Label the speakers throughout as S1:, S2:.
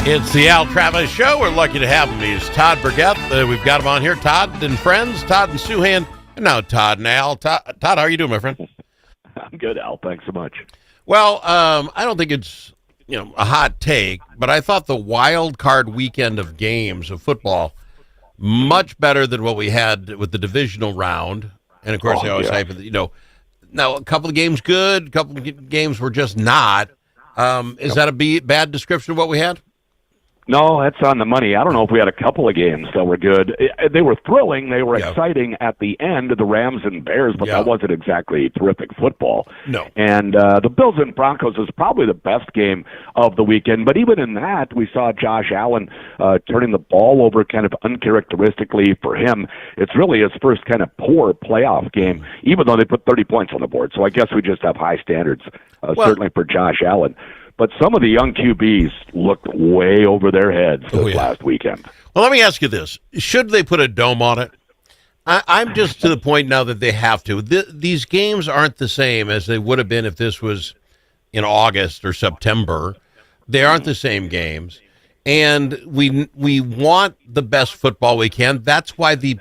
S1: It's the Al Travis Show. We're lucky to have him. He's Todd Bergeth. We've got him on here. Todd and friends, Todd and Souhan, and now Todd and Al. Todd, how are you doing, my friend?
S2: I'm good, Al. Thanks so much.
S1: Well, I don't think it's a hot take, but I thought the wild card weekend of games of football much better than what we had with the divisional round. And of course, they always hype it. Now a couple of games good, a couple of games were just not. Is that a bad description of what we had?
S2: No, that's on the money. I don't know if we had a couple of games that were good. They were thrilling. They were exciting at the end, the Rams and Bears, but that wasn't exactly terrific football.
S1: No.
S2: And the Bills and Broncos was probably the best game of the weekend. But even in that, we saw Josh Allen turning the ball over kind of uncharacteristically for him. It's really his first kind of poor playoff game, even though they put 30 points on the board. So I guess we just have high standards, certainly for Josh Allen. But some of the young QBs looked way over their heads this last weekend.
S1: Well, let me ask you this. Should they put a dome on it? I'm just to the point now that they have to. These games aren't the same as they would have been if this was in August or September. They aren't the same games. And we want the best football we can. That's why the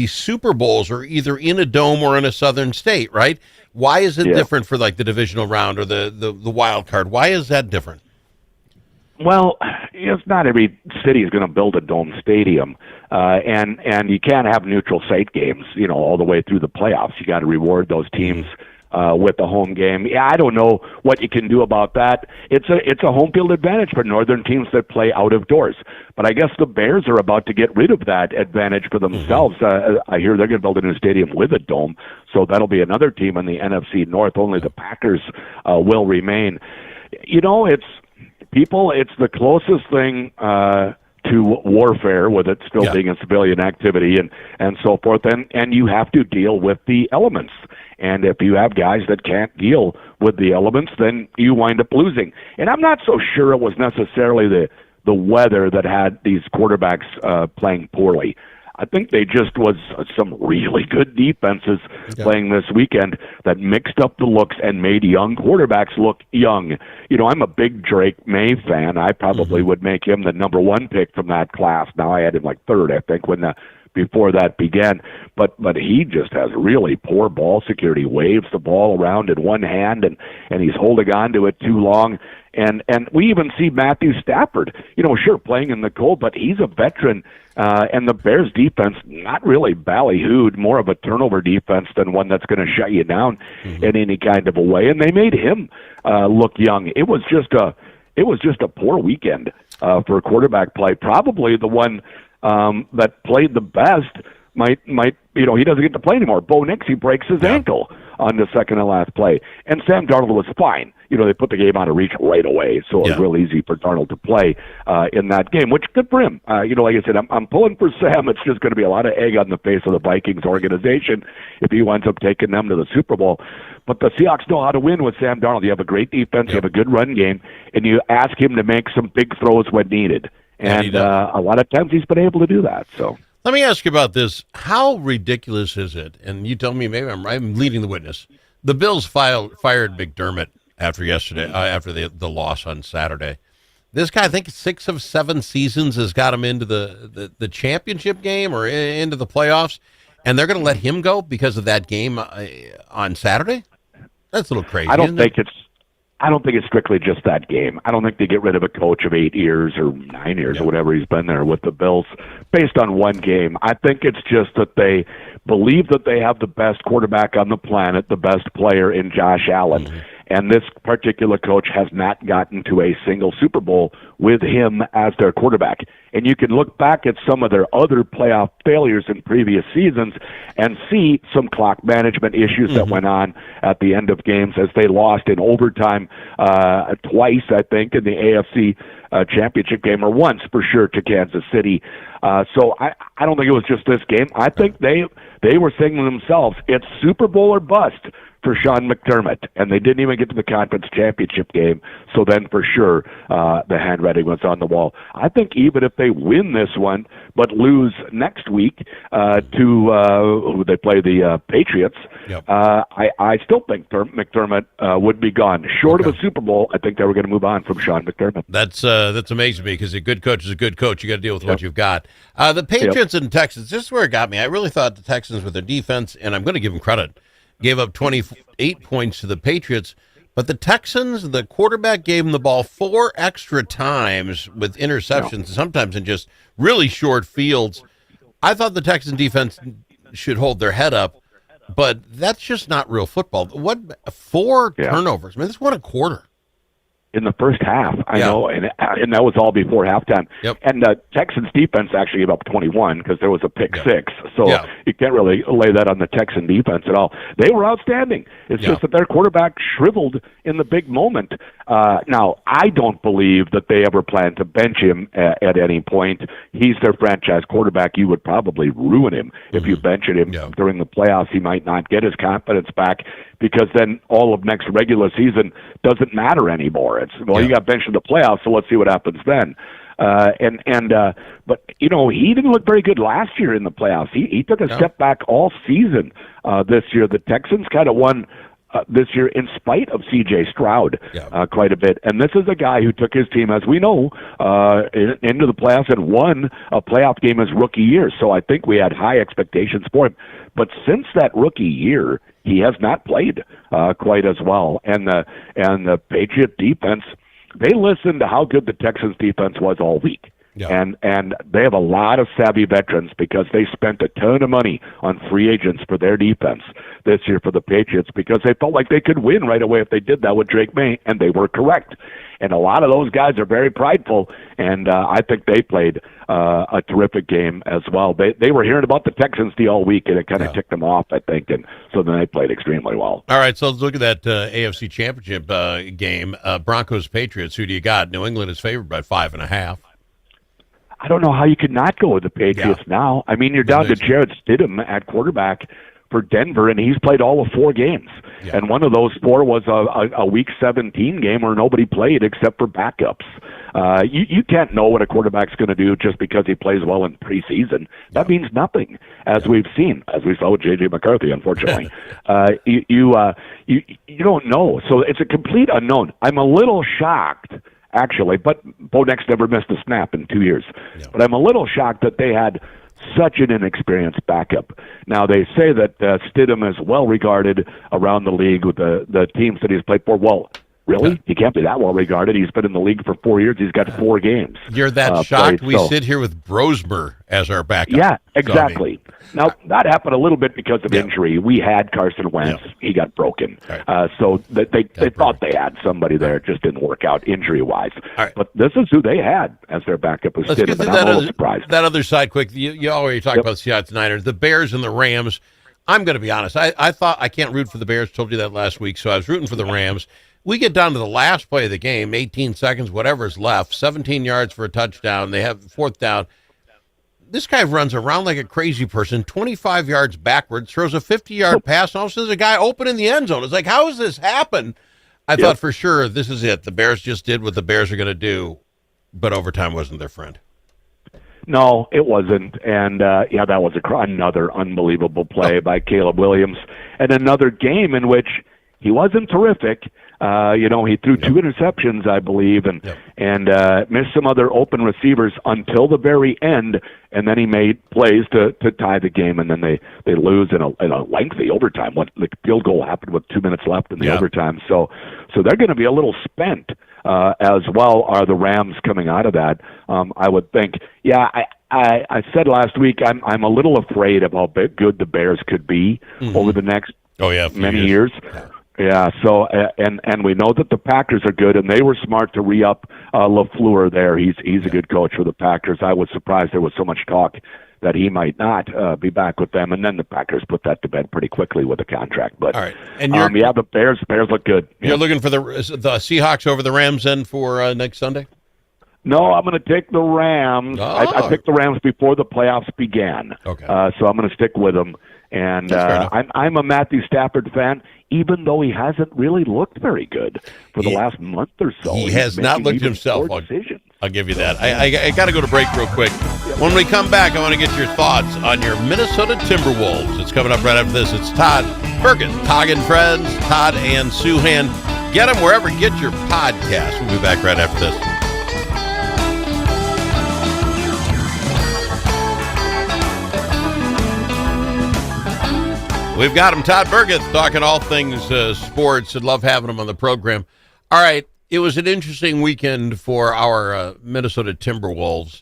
S1: Super Bowls are either in a dome or in a southern state, right? Why is it different for like the divisional round or the wild card? Why is that different?
S2: Well, it's not every city is going to build a dome stadium, and you can't have neutral site games, all the way through the playoffs. You got to reward those teams with the home game. Yeah, I don't know what you can do about that. It's a home field advantage for northern teams that play out of doors. But I guess the Bears are about to get rid of that advantage for themselves. I hear they're going to build a new stadium with a dome, so that'll be another team in the NFC North. Only the Packers will remain. It's the closest thing to warfare, with it still being a civilian activity and so forth, and you have to deal with the elements. And if you have guys that can't deal with the elements, then you wind up losing. And I'm not so sure it was necessarily the weather that had these quarterbacks playing poorly. I think they just was some really good defenses playing this weekend that mixed up the looks and made young quarterbacks look young. I'm a big Drake May fan. I probably would make him the number one pick from that class. Now I had him like third, I think, before that began. But he just has really poor ball security. Waves the ball around in one hand and he's holding on to it too long. And we even see Matthew Stafford, sure, playing in the cold, but he's a veteran. And the Bears defense, not really ballyhooed, more of a turnover defense than one that's going to shut you down in any kind of a way. And they made him look young. It was just a poor weekend for quarterback play. Probably the one that played the best might he doesn't get to play anymore. Bo Nix, he breaks his ankle on the second and last play. And Sam Darnold was fine. They put the game out of reach right away, so it was real easy for Darnold to play in that game, which good for him. Like I said, I'm pulling for Sam. It's just going to be a lot of egg on the face of the Vikings organization if he winds up taking them to the Super Bowl. But the Seahawks know how to win with Sam Darnold. You have a great defense, you have a good run game, and you ask him to make some big throws when needed. And a lot of times he's been able to do that. So
S1: let me ask you about this. How ridiculous is it? And you tell me, maybe I'm leading the witness. The Bills fired McDermott after yesterday, after the loss on Saturday. This guy, I think 6 of 7 seasons, has got him into the championship game or into the playoffs, and they're going to let him go because of that game on Saturday? That's a little crazy.
S2: I don't think it's strictly just that game. I don't think they get rid of a coach of 8 years or 9 years or whatever he's been there with the Bills based on one game. I think it's just that they believe that they have the best quarterback on the planet, the best player in Josh Allen. And this particular coach has not gotten to a single Super Bowl with him as their quarterback. And you can look back at some of their other playoff failures in previous seasons and see some clock management issues that went on at the end of games as they lost in overtime twice, I think, in the AFC championship game, or once for sure, to Kansas City. So I don't think it was just this game. I think they were saying to themselves, it's Super Bowl or bust for Sean McDermott, and they didn't even get to the conference championship game. So then, for sure, the handwriting was on the wall. I think even if they win this one, but lose next week to who they play, the Patriots,
S1: Yep.
S2: I still think McDermott would be gone. Short of a Super Bowl, I think they were going to move on from Sean McDermott.
S1: That's amazing to me, because a good coach is a good coach. You got to deal with what you've got. The Patriots and Texans, this is where it got me. I really thought the Texans with their defense, and I'm going to give them credit, gave up 28 points to the Patriots. But the Texans, the quarterback gave them the ball 4 extra times with interceptions, sometimes in just really short fields. I thought the Texan defense should hold their head up, but that's just not real football. 4 turnovers? I mean, this won a quarter.
S2: In the first half, I know, and that was all before halftime.
S1: Yep.
S2: And the Texans defense actually gave up 21 because there was a pick six. So you can't really lay that on the Texan defense at all. They were outstanding. It's just that their quarterback shriveled in the big moment. Now, I don't believe that they ever plan to bench him at any point. He's their franchise quarterback. You would probably ruin him if you benched him during the playoffs. He might not get his confidence back, because then all of next regular season doesn't matter anymore. It's, you got benched in the playoffs, so let's see what happens then. But you know, he didn't look very good last year in the playoffs. He took a step back all season this year. The Texans kind of won this year in spite of C.J. Stroud quite a bit. And this is a guy who took his team, as we know, into the playoffs and won a playoff game his rookie year. So I think we had high expectations for him. But since that rookie year, he has not played quite as well. And the Patriot defense, they listened to how good the Texans defense was all week. Yeah. And they have a lot of savvy veterans, because they spent a ton of money on free agents for their defense this year for the Patriots, because they felt like they could win right away if they did that with Drake May, and they were correct. And a lot of those guys are very prideful, and I think they played a terrific game as well. They were hearing about the Texans all week, and it kind of ticked them off, I think, and so then they played extremely well.
S1: All right, so let's look at that AFC Championship game. Broncos-Patriots, who do you got? New England is favored by 5.5.
S2: I don't know how you could not go with the Patriots now. I mean, you're down to Jarrett Stidham at quarterback for Denver, and he's played all of 4 games. Yeah. And one of those 4 was a Week 17 game where nobody played except for backups. You can't know what a quarterback's going to do just because he plays well in preseason. That means nothing, as we've seen, as we saw with J.J. McCarthy, unfortunately. You don't know. So it's a complete unknown. I'm a little shocked, actually, but Bo Nix never missed a snap in 2 years. Yeah. But I'm a little shocked that they had such an inexperienced backup. Now, they say that Stidham is well regarded around the league with the teams that he's played for. Well, really? He can't be that well regarded. He's been in the league for 4 years. He's got 4 games.
S1: You're that shocked? We sit here with Brosmer as our backup.
S2: Yeah, exactly. So, now, that happened a little bit because of injury. We had Carson Wentz. He got broken. Right. So they thought they had somebody there. It just didn't work out injury-wise. Right. But this is who they had as their backup. Was Stidham, and I'm a little surprised.
S1: That other side, quick. You already talked about the Seahawks, Niners. The Bears and the Rams. I'm going to be honest. I thought I can't root for the Bears. Told you that last week, so I was rooting for the Rams. We get down to the last play of the game, 18 seconds, whatever is left, 17 yards for a touchdown. They have 4th down. This guy runs around like a crazy person, 25 yards backwards, throws a 50-yard pass, and all of a sudden there's a guy open in the end zone. It's like, how has this happened? I thought for sure this is it. The Bears just did what the Bears are going to do, but overtime wasn't their friend.
S2: No, it wasn't. And, that was another unbelievable play by Caleb Williams, and another game in which he wasn't terrific. He threw 2 interceptions, I believe, and missed some other open receivers until the very end, and then he made plays to tie the game, and then they lose in a lengthy overtime. The field goal happened with 2 minutes left in the overtime, so they're going to be a little spent as well. Are the Rams coming out of that? I would think. Yeah, I said last week I'm a little afraid of how good the Bears could be over the next many years. Yeah, so and we know that the Packers are good, and they were smart to re-up LaFleur there. He's a good coach for the Packers. I was surprised there was so much talk that he might not be back with them, and then the Packers put that to bed pretty quickly with the contract. But
S1: all right, and
S2: the Bears look good.
S1: You're looking for the Seahawks over the Rams then for next Sunday?
S2: No, I'm going to take the Rams.
S1: Oh.
S2: I picked the Rams before the playoffs began.
S1: Okay.
S2: So I'm going to stick with them. And I'm a Matthew Stafford fan, even though he hasn't really looked very good for the last month or so.
S1: He has not looked himself. I'll give you that. I got to go to break real quick. When we come back, I want to get your thoughts on your Minnesota Timberwolves. It's coming up right after this. It's Todd, Bergeth, Todd and Friends, Todd and Souhan. Get them wherever you get your podcast. We'll be back right after this. We've got him, Todd Bergeth, talking all things sports, and love having him on the program. All right, it was an interesting weekend for our Minnesota Timberwolves.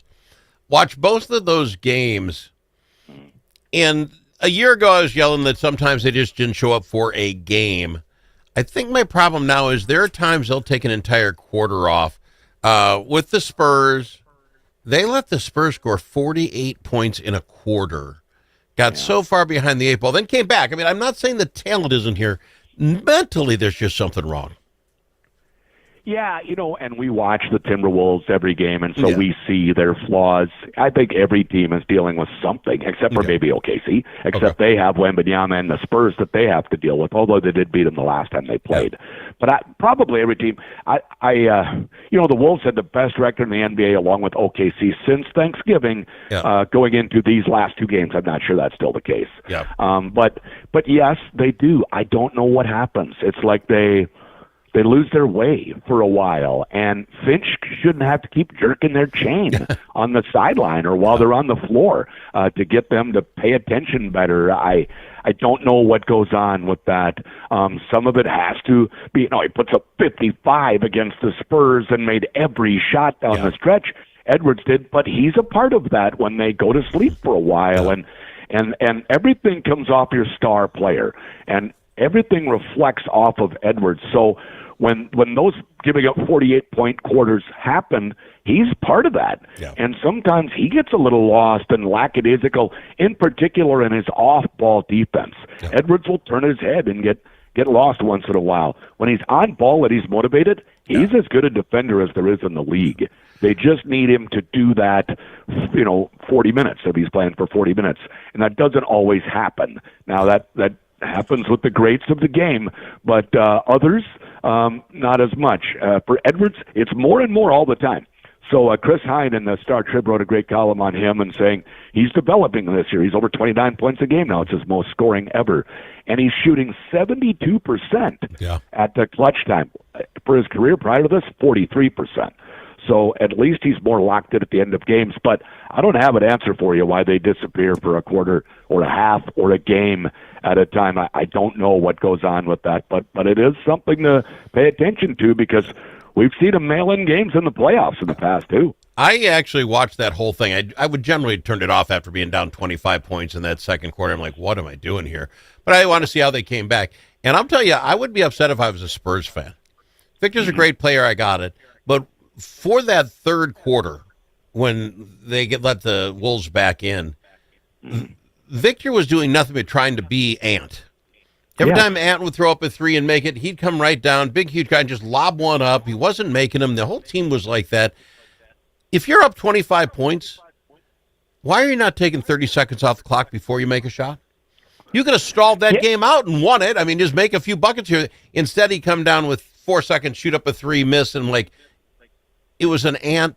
S1: Watch both of those games, and a year ago I was yelling that sometimes they just didn't show up for a game. I think my problem now is there are times they'll take an entire quarter off. With the Spurs, they let the Spurs score 48 points in a quarter. Got so far behind the 8 ball, then came back. I mean, I'm not saying the talent isn't here. Mentally, there's just something wrong.
S2: Yeah, and we watch the Timberwolves every game, and so we see their flaws. I think every team is dealing with something, except for maybe OKC, except they have Wembanyama and the Spurs that they have to deal with, although they did beat them the last time they played. But probably every team. The Wolves had the best record in the NBA along with OKC since Thanksgiving going into these last two games. I'm not sure that's still the case.
S1: Yeah.
S2: But yes, they do. I don't know what happens. It's like they lose their way for a while, and Finch shouldn't have to keep jerking their chain on the sideline or while they're on the floor to get them to pay attention better. I don't know what goes on with that. Some of it has to be, he puts up 55 against the Spurs and made every shot down the stretch. Edwards did, but he's a part of that when they go to sleep for a while, and everything comes off your star player, and everything reflects off of Edwards. So when those giving up 48-point quarters happen, he's part of that. Yeah. And sometimes he gets a little lost and lackadaisical, in particular in his off-ball defense. Yeah. Edwards will turn his head and get lost once in a while. When he's on ball and he's motivated, he's as good a defender as there is in the league. They just need him to do that, 40 minutes if he's playing for 40 minutes. And that doesn't always happen. Now, that happens with the greats of the game, but others, not as much. For Edwards, it's more and more all the time. So Chris Hine in the Star Trib wrote a great column on him and saying he's developing this year. He's over 29 points a game now. It's his most scoring ever. And he's shooting 72% at the clutch time. For his career prior to this, 43%. So at least he's more locked in at the end of games. But I don't have an answer for you why they disappear for a quarter or a half or a game at a time. I don't know what goes on with that, but it is something to pay attention to because we've seen them mail in games in the playoffs in the past, too.
S1: I actually watched that whole thing. I would generally turn it off after being down 25 points in that second quarter. I'm like, what am I doing here? But I want to see how they came back. And I'll tell you, I would be upset if I was a Spurs fan. Victor's a great player. I got it. But for that third quarter, when they let the Wolves back in, Victor was doing nothing but trying to be Ant. Every time Ant would throw up a three and make it, he'd come right down, big, huge guy, and just lob one up. He wasn't making them. The whole team was like that. If you're up 25 points, why are you not taking 30 seconds off the clock before you make a shot? You could have stalled that game out and won it. I mean, just make a few buckets here. Instead, he come down with 4 seconds, shoot up a three, miss, and it was an Ant,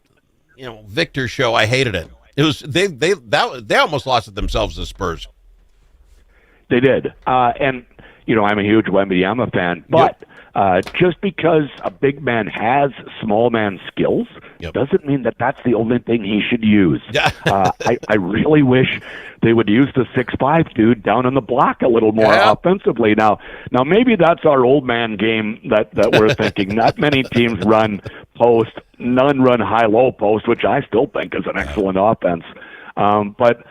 S1: Victor show. I hated it. It was they almost lost it themselves, the Spurs.
S2: They did, and I'm a huge Wembanyama fan, but just because a big man has small man skills doesn't mean that that's the only thing he should use. I really wish they would use the 6'5" dude down on the block a little more offensively. Now maybe that's our old man game that we're thinking. Not many teams run post, none run high-low post, which I still think is an excellent offense. But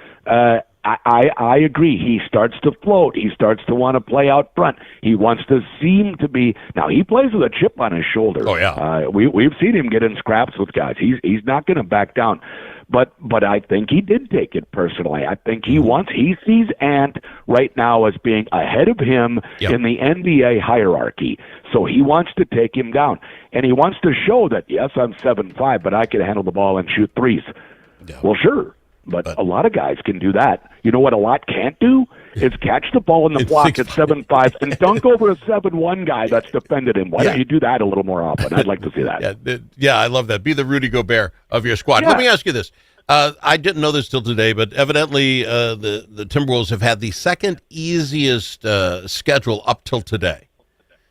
S2: I agree. He starts to float. He starts to want to play out front. He wants to seem to be. Now he plays with a chip on his shoulder.
S1: Oh yeah.
S2: We've seen him get in scraps with guys. He's not going to back down. But I think he did take it personally. I think he sees Ant right now as being ahead of him in the NBA hierarchy. So he wants to take him down, and he wants to show that yes, I'm 7'5", but I can handle the ball and shoot threes. Yeah. Well, sure. But a lot of guys can do that. You know what a lot can't do? Is catch the ball in the block at 7'5" and dunk over a 7'1" guy that's defended him. Why don't you do that a little more often? I'd like to see that.
S1: Yeah, I love that. Be the Rudy Gobert of your squad.
S2: Yeah.
S1: Let me ask you this. I didn't know this till today, but evidently the Timberwolves have had the second easiest schedule up till today.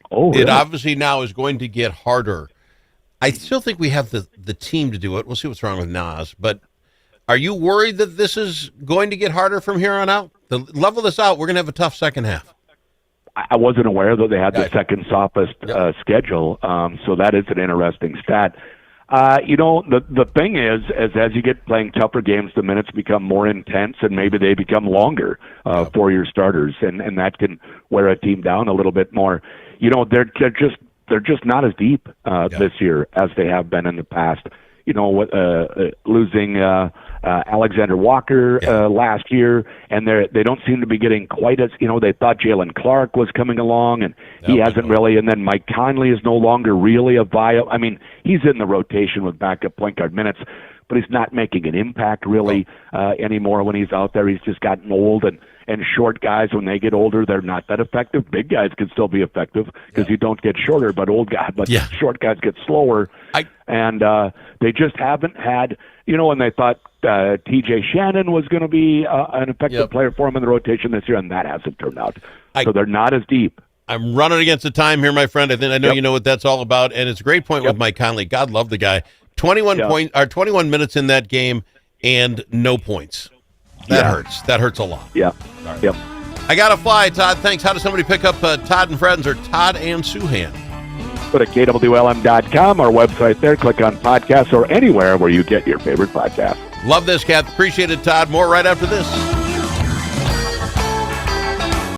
S2: Oh, really?
S1: It obviously now is going to get harder. I still think we have the team to do it. We'll see what's wrong with Nas, but are you worried that this is going to get harder from here on out? To level this out, we're going to have a tough second half.
S2: I wasn't aware that they had the second softest schedule, so that is an interesting stat. The thing is as you get playing tougher games, the minutes become more intense, and maybe they become longer for your starters, and that can wear a team down a little bit more. They're just not as deep this year as they have been in the past. Losing Alexander Walker last year, and they don't seem to be getting quite as, they thought Jalen Clark was coming along, and he hasn't really, and then Mike Conley is no longer really a viable. I mean, he's in the rotation with backup point guard minutes, but he's not making an impact really anymore when he's out there. He's just gotten old, and short guys, when they get older, they're not that effective. Big guys can still be effective because you don't get shorter, but short guys get slower. And they just haven't had, and they thought T.J. Shannon was going to be an effective player for him in the rotation this year, and that hasn't turned out. So they're not as deep.
S1: I'm running against the time here, my friend. I know you know what that's all about, and it's a great point with Mike Conley. God love the guy. 21 minutes in that game and no points. That hurts. That hurts a lot.
S2: Yeah.
S1: Right. Yep. I got to fly, Todd. Thanks. How does somebody pick up Todd and Friends or Todd and Souhan?
S2: Go to kwlm.com, our website there. Click on podcasts or anywhere where you get your favorite podcast.
S1: Love this, Kath. Appreciate it, Todd. More right after this.